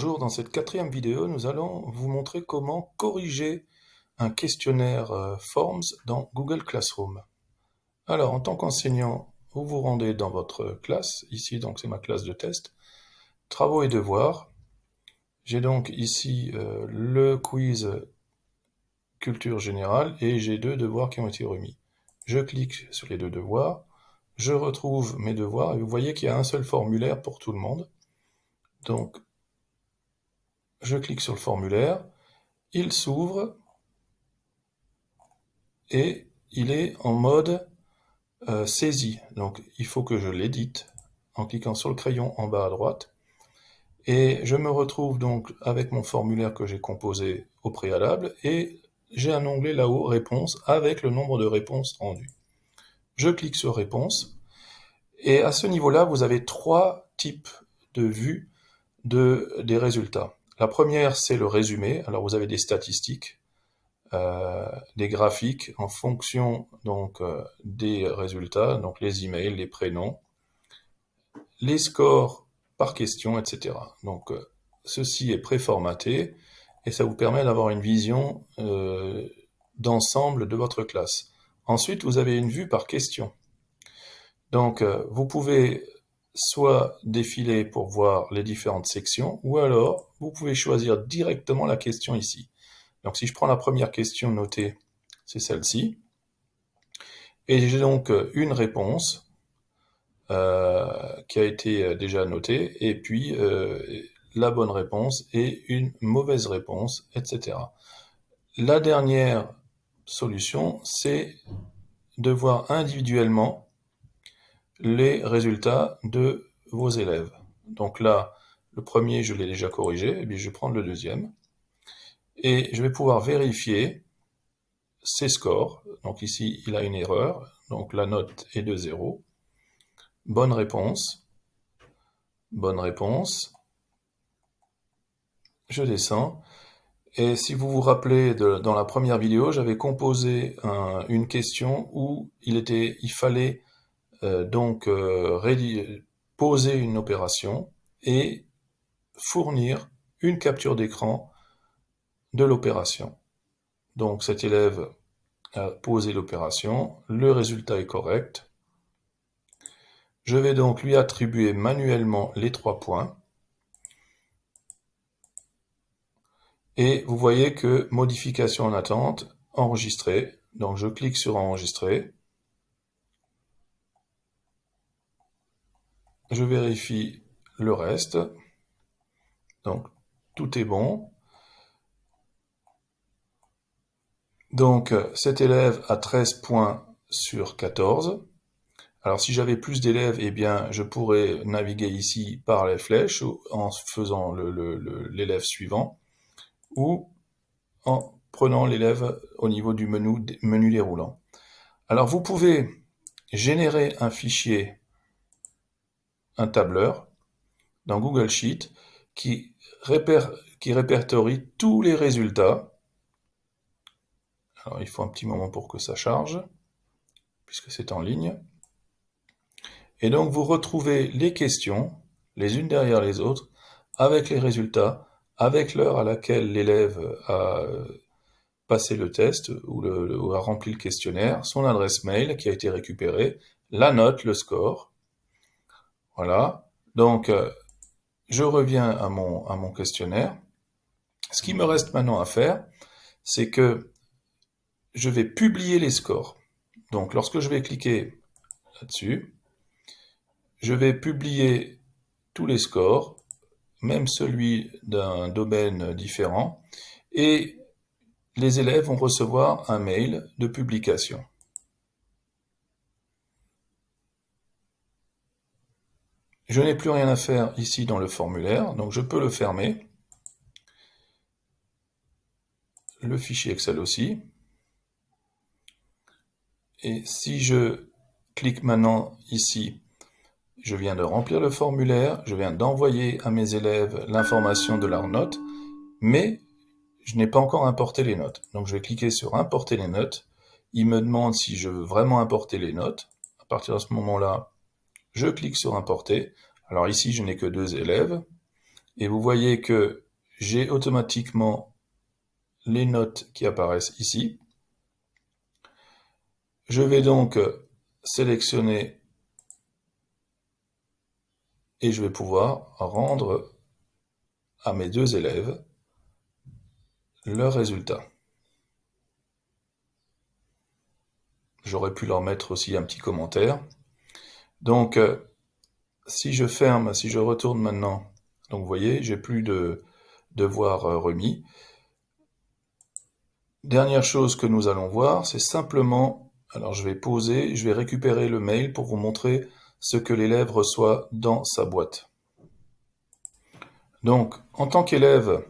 Bonjour, dans cette quatrième vidéo, nous allons vous montrer comment corriger un questionnaire Forms dans Google Classroom. Alors, en tant qu'enseignant, vous vous rendez dans votre classe, ici donc c'est ma classe de test, travaux et devoirs. J'ai donc ici le quiz culture générale et j'ai deux devoirs qui ont été remis. Je clique sur les deux devoirs, je retrouve mes devoirs et vous voyez qu'il y a un seul formulaire pour tout le monde. Donc, je clique sur le formulaire, il s'ouvre et il est en mode saisie. Donc il faut que je l'édite en cliquant sur le crayon en bas à droite. Et je me retrouve donc avec mon formulaire que j'ai composé au préalable et j'ai un onglet là-haut, réponse, avec le nombre de réponses rendues. Je clique sur réponse et à ce niveau-là, vous avez trois types de vues des résultats. La première, c'est le résumé. Alors vous avez des statistiques, des graphiques en fonction donc des résultats, donc les emails, les prénoms, les scores par question, etc. Donc ceci est préformaté et ça vous permet d'avoir une vision d'ensemble de votre classe. Ensuite, vous avez une vue par question. Donc vous pouvez soit défiler pour voir les différentes sections, ou alors vous pouvez choisir directement la question ici. Donc si je prends la première question notée, c'est celle-ci, et j'ai donc une réponse qui a été déjà notée, et puis la bonne réponse et une mauvaise réponse, etc. La dernière solution, c'est de voir individuellement les résultats de vos élèves. Donc là, le premier, je l'ai déjà corrigé, et bien je vais prendre le deuxième, et je vais pouvoir vérifier ses scores. Donc ici, il a une erreur, donc la note est de 0. Bonne réponse. Bonne réponse. Je descends. Et si vous vous rappelez, dans la première vidéo, j'avais composé une question où il fallait donc poser une opération et fournir une capture d'écran de l'opération. Donc cet élève a posé l'opération, le résultat est correct. Je vais donc lui attribuer manuellement les 3 points. Et vous voyez que modification en attente, enregistré. Donc je clique sur enregistrer. Je vérifie le reste. Donc tout est bon. Donc cet élève a 13 points sur 14. Alors si j'avais plus d'élèves, eh bien je pourrais naviguer ici par les flèches en faisant l'élève suivant ou en prenant l'élève au niveau du menu déroulant. Alors vous pouvez générer un fichier, un tableur, dans Google Sheet qui répertorie tous les résultats. Alors il faut un petit moment pour que ça charge, puisque c'est en ligne. Et donc vous retrouvez les questions, les unes derrière les autres, avec les résultats, avec l'heure à laquelle l'élève a passé le test ou a rempli le questionnaire, son adresse mail qui a été récupérée, la note, le score. Voilà. Donc je reviens à mon questionnaire. Ce qui me reste maintenant à faire, c'est que je vais publier les scores. Donc lorsque je vais cliquer là-dessus, je vais publier tous les scores, même celui d'un domaine différent, et les élèves vont recevoir un mail de publication. Je n'ai plus rien à faire ici dans le formulaire, donc je peux le fermer. Le fichier Excel aussi. Et si je clique maintenant ici, je viens de remplir le formulaire, je viens d'envoyer à mes élèves l'information de leur note, mais je n'ai pas encore importé les notes. Donc je vais cliquer sur importer les notes. Il me demande si je veux vraiment importer les notes. À partir de ce moment-là, je clique sur importer. Alors ici, je n'ai que 2 élèves. Et vous voyez que j'ai automatiquement les notes qui apparaissent ici. Je vais donc sélectionner et je vais pouvoir rendre à mes deux élèves leurs résultats. J'aurais pu leur mettre aussi un petit commentaire. Donc, si je ferme, si je retourne maintenant, donc vous voyez, j'ai plus de devoirs remis. Dernière chose que nous allons voir, c'est simplement, alors je vais pauser, je vais récupérer le mail pour vous montrer ce que l'élève reçoit dans sa boîte. Donc, en tant qu'élève,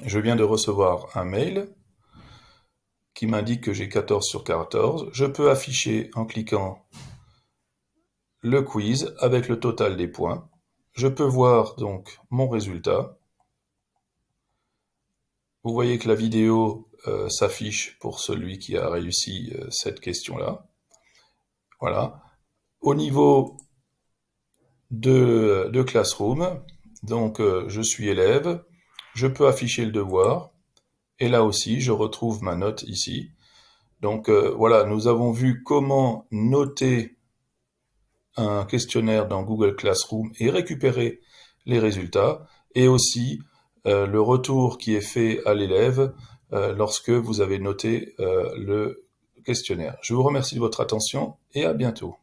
je viens de recevoir un mail qui m'indique que j'ai 14 sur 14. Je peux afficher en cliquant le quiz avec le total des points. Je peux voir donc mon résultat. Vous voyez que la vidéo s'affiche pour celui qui a réussi cette question-là. Voilà. Au niveau de Classroom, donc je suis élève, je peux afficher le devoir, et là aussi je retrouve ma note ici. Donc voilà, nous avons vu comment noter un questionnaire dans Google Classroom et récupérer les résultats, et aussi le retour qui est fait à l'élève lorsque vous avez noté le questionnaire. Je vous remercie de votre attention et à bientôt.